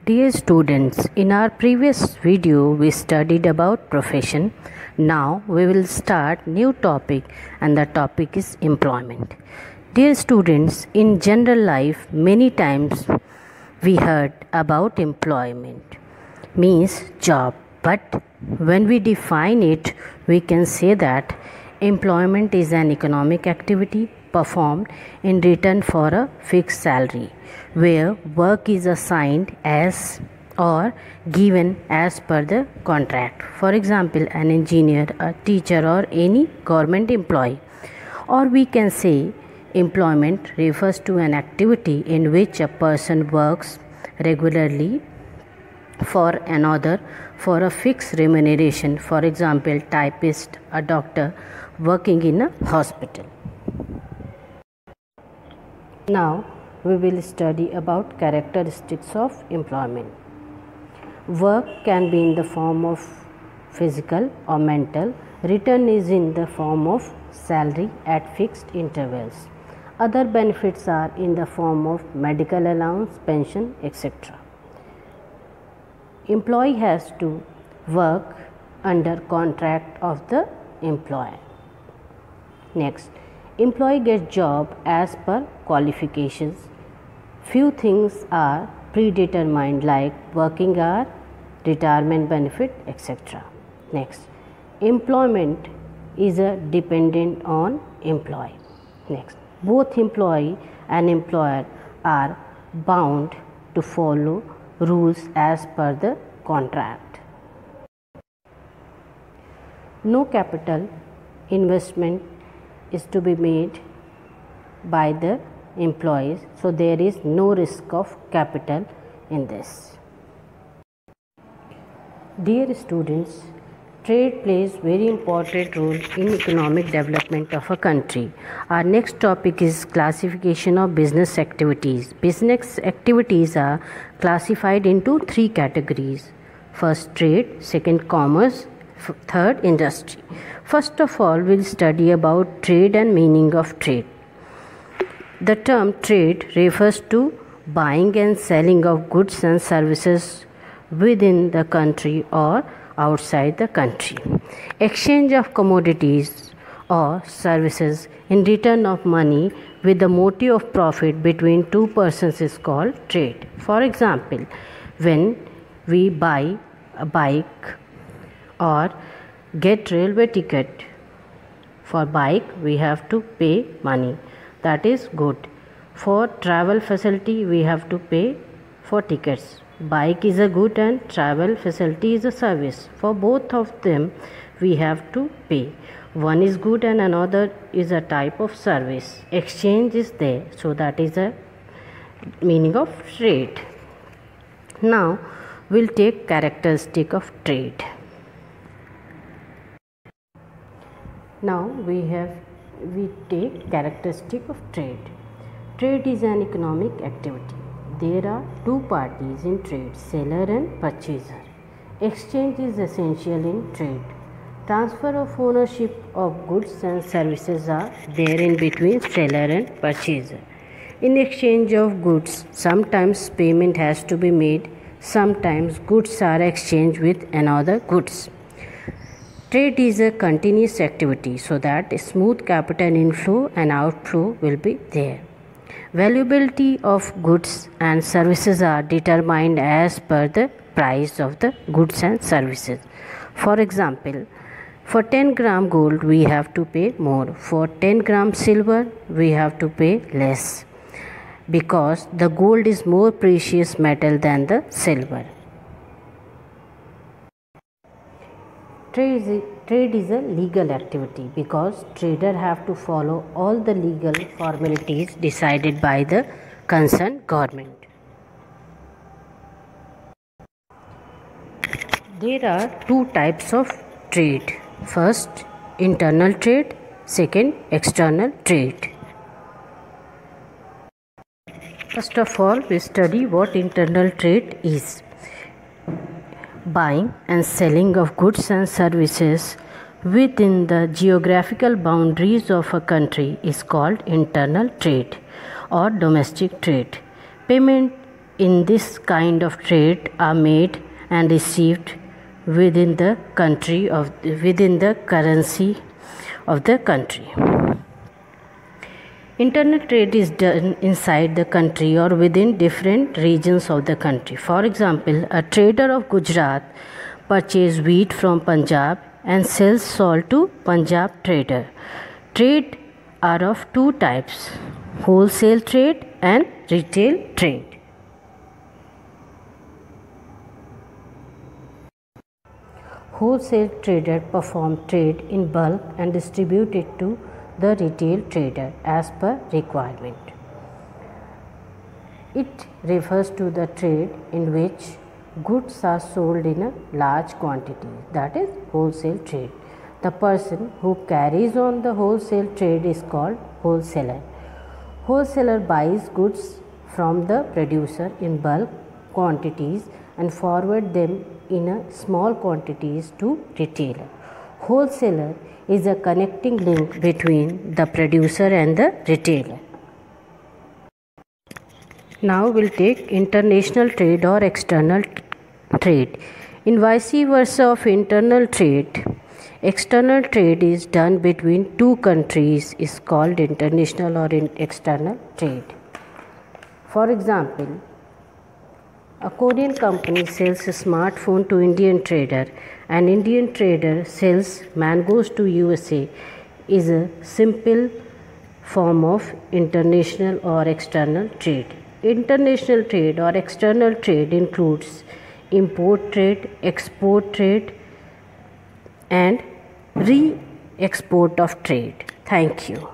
Dear students, in our previous video we studied about profession. Now we will start new topic and the topic is employment. Dear students, in general life many times we heard about employment means job, but when we define it we can say that employment is an economic activity performed in return for a fixed salary, where work is assigned as or given as per the contract. For example, an engineer, a teacher, or any government employee. Or we can say employment refers to an activity in which a person works regularly for another for a fixed remuneration. For example, typist, a doctor working in a hospital. Now we will study about characteristics of employment. Work can be in the form of physical or mental. Return is in the form of salary at fixed intervals. Other benefits are in the form of medical allowance, pension, etc. Employee has to work under contract of the employer. Next, employee gets job as per qualifications. Few things are predetermined like working hour, retirement benefit, etc. Next, employment is a dependent on employee. Next, both employee and employer are bound to follow rules as per the contract. No capital investment is to be made by the employees, so there is no risk of capital in this. Dear students, trade plays very important role in economic development of a country. Our next topic is classification of business activities. Business activities are classified into three categories. First, trade, second, commerce, third, industry. First of all, we'll study about trade and meaning of trade. The term trade refers to buying and selling of goods and services within the country or outside the country. Exchange of commodities or services in return of money with the motive of profit between two persons is called trade. For example, when we buy a bike or get railway ticket, for bike we have to pay money, that is good. For travel facility we have to pay for tickets. Bike is a good and travel facility is a service. For both of them we have to pay. One is good and another is a type of service. Exchange is there, so that is a meaning of trade. Now we'll take characteristic of trade. Now we take characteristic of trade. Trade is an economic activity. There are two parties in trade, seller and purchaser. Exchange is essential in trade. Transfer of ownership of goods and services are there in between seller and purchaser. In exchange of goods, sometimes payment has to be made, sometimes goods are exchanged with another goods. Trade is a continuous activity, so that smooth capital inflow and outflow will be there. Valuability of goods and services are determined as per the price of the goods and services. For example, for 10 gram gold we have to pay more. For 10 gram silver we have to pay less, because the gold is more precious metal than the silver. Trade is a legal activity because trader have to follow all the legal formalities decided by the concerned government. There are two types of trade. First, internal trade. Second, external trade. First of all, we study what internal trade is. Buying and selling of goods and services within the geographical boundaries of a country is called internal trade or domestic trade. Payment in this kind of trade are made and received within the currency of the country. Internal trade is done inside the country or within different regions of the country. For example, a trader of Gujarat purchases wheat from Punjab and sells salt to Punjab trader. Trade are of two types: wholesale trade and retail trade. Wholesale trader perform trade in bulk and distribute it to the retail trader as per requirement. It refers to the trade in which goods are sold in a large quantity, that is wholesale trade. The person who carries on the wholesale trade is called wholesaler. Wholesaler buys goods from the producer in bulk quantities and forward them in a small quantities to retailer. Wholesaler is a connecting link between the producer and the retailer. Now we'll take international trade or external trade. In vice versa of internal trade, external trade is done between two countries is called international or external trade. For example, a Korean company sells a smartphone to Indian trader and Indian trader sells mangoes to USA is a simple form of international or external trade. International trade or external trade includes import trade, export trade and re-export of trade. Thank you.